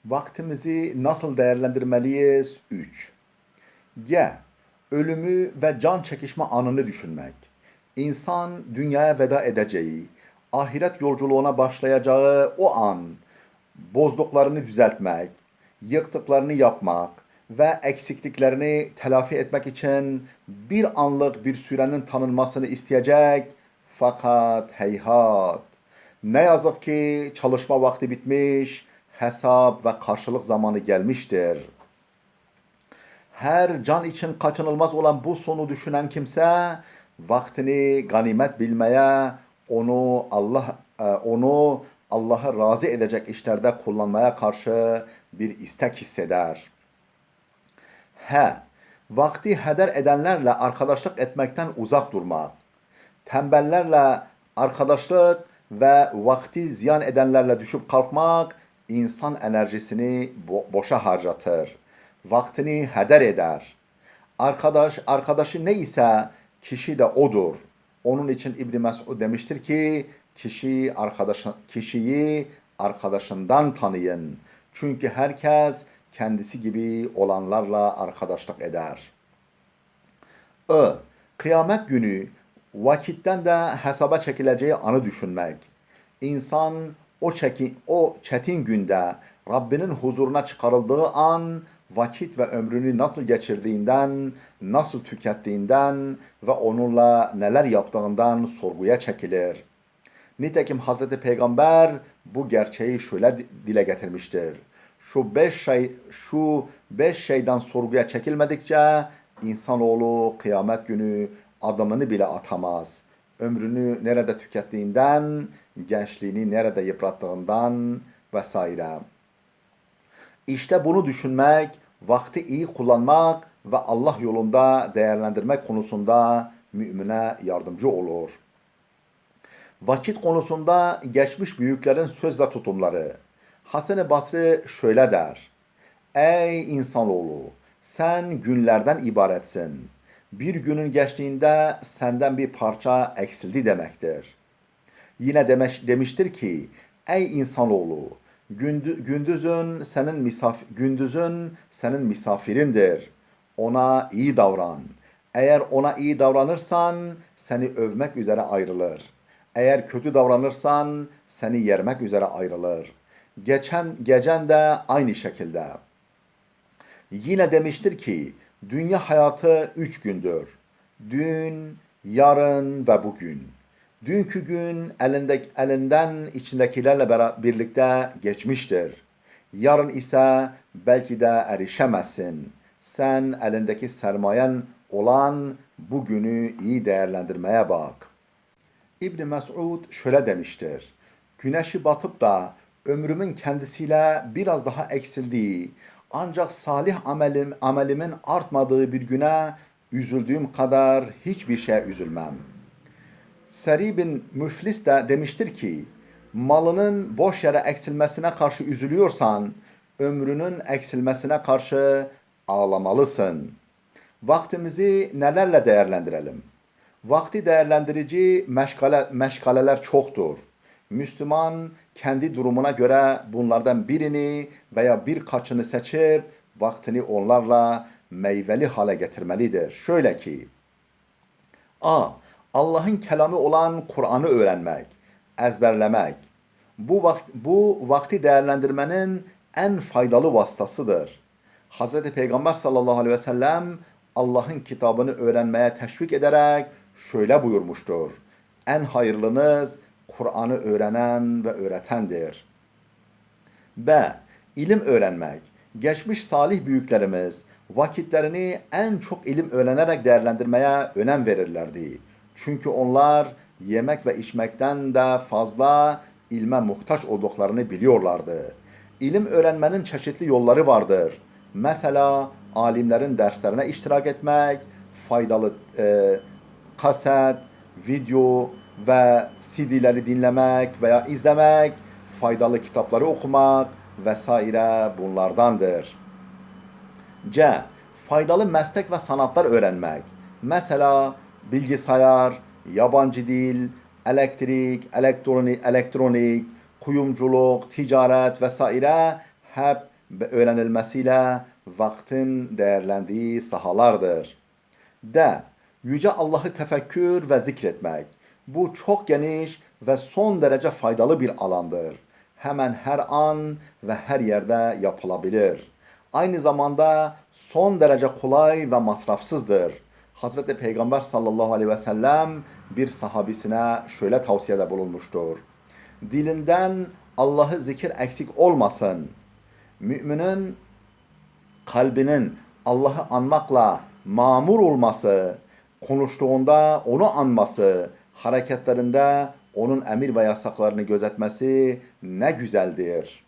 Vaktimizi nasıl değerlendirmeliyiz? 3. G. Ölümü ve can çekişme anını düşünmek. İnsan dünyaya veda edeceği, ahiret yolculuğuna başlayacağı o an bozduklarını düzeltmek, yıktıklarını yapmak ve eksikliklerini telafi etmek için bir anlık bir sürenin tanınmasını isteyecek. Fakat heyhat. Ne yazık ki çalışma vakti bitmiş, hesap ve karşılık zamanı gelmiştir. Her can için kaçınılmaz olan bu sonu düşünen kimse vaktini ganimet bilmeye, onu Allah'ı razı edecek işlerde kullanmaya karşı bir istek hisseder. He, vakti heder edenlerle arkadaşlık etmekten uzak durmak. Tembellerle arkadaşlık ve vakti ziyan edenlerle düşüp kalkmak insan enerjisini boşa harcatır. Vaktini heder eder. Arkadaşı neyse kişi de odur. Onun için İbn Mesud demiştir ki kişiyi arkadaşından tanıyın. Çünkü herkes kendisi gibi olanlarla arkadaşlık eder. Kıyamet günü vakitten de hesaba çekileceği anı düşünmek. İnsan o çetin günde Rabbinin huzuruna çıkarıldığı an vakit ve ömrünü nasıl geçirdiğinden, nasıl tükettiğinden ve onunla neler yaptığından sorguya çekilir. Nitekim Hazreti Peygamber bu gerçeği şöyle dile getirmiştir. Şu beş şeyden sorguya çekilmedikçe insanoğlu kıyamet günü adımını bile atamaz. Ömrünü nerede tükettiğinden, gençliğini nerede yıprattığından vesaire. İşte bunu düşünmek, vakti iyi kullanmak ve Allah yolunda değerlendirmek konusunda mümine yardımcı olur. Vakit konusunda geçmiş büyüklerin söz ve tutumları. Hasan-ı Basri şöyle der. Ey insanoğlu, sen günlerden ibaretsin. Bir günün geçtiğinde senden bir parça eksildi demektir. Yine demiştir ki, ey insanoğlu, gündüzün senin misafirindir. Ona iyi davran. Eğer ona iyi davranırsan seni övmek üzere ayrılır. Eğer kötü davranırsan seni yermek üzere ayrılır. Gecen de aynı şekilde. Yine demiştir ki, dünya hayatı 3 gündür. Dün, yarın ve bugün. Dünkü gün elinden içindekilerle birlikte geçmiştir. Yarın ise belki de erişemezsin. Sen elindeki sermayen olan bugünü iyi değerlendirmeye bak. İbn Mesud şöyle demiştir. Güneşi batıp da ömrümün kendisiyle biraz daha eksildiği, ancak salih amelimin artmadığı bir güne üzüldüğüm kadar hiçbir şeye üzülmem. Seri bin Müflis de demiştir ki, malının boş yere eksilmesine karşı üzülüyorsan, ömrünün eksilmesine karşı ağlamalısın. Vaktimizi nelerle değerlendirelim? Vakti değerlendirici meşgaleler çoktur. Müslüman kendi durumuna göre bunlardan birini veya birkaçını seçip vaktini onlarla meyveli hale getirmelidir. Şöyle ki, A. Allah'ın kelamı olan Kur'an'ı öğrenmek, ezberlemek. Bu vakti değerlendirmenin en faydalı vasıtasıdır. Hazreti Peygamber sallallahu aleyhi ve sellem Allah'ın kitabını öğrenmeye teşvik ederek şöyle buyurmuştur. En hayırlınız Kur'an'ı öğrenen ve öğretendir. B. İlim öğrenmek. Geçmiş salih büyüklerimiz vakitlerini en çok ilim öğrenerek değerlendirmeye önem verirlerdi. Çünkü onlar yemek ve içmekten de fazla ilme muhtaç olduklarını biliyorlardı. İlim öğrenmenin çeşitli yolları vardır. Mesela alimlerin derslerine iştirak etmek, faydalı kaset, video ve CD'leri dinlemek veya izlemek, faydalı kitapları okumak vesaire bunlardandır. C. Faydalı meslek ve sanatlar öğrenmek. Mesela bilgisayar, yabancı dil, elektrik, elektronik, kuyumculuk, ticaret vesaire hep öğrenilmesiyle vaktin değerlendiği sahalardır. D. Yüce Allah'ı tefekkür ve zikretmek. Bu çok geniş ve son derece faydalı bir alandır. Hemen her an ve her yerde yapılabilir. Aynı zamanda son derece kolay ve masrafsızdır. Hazreti Peygamber sallallahu aleyhi ve sellem bir sahabisine şöyle tavsiyede bulunmuştur. Dilinden Allah'ı zikir eksik olmasın. Müminin kalbinin Allah'ı anmakla mamur olması, konuştuğunda onu anması, hareketlerinde onun emir ve yasaklarını gözetmesi ne güzeldir.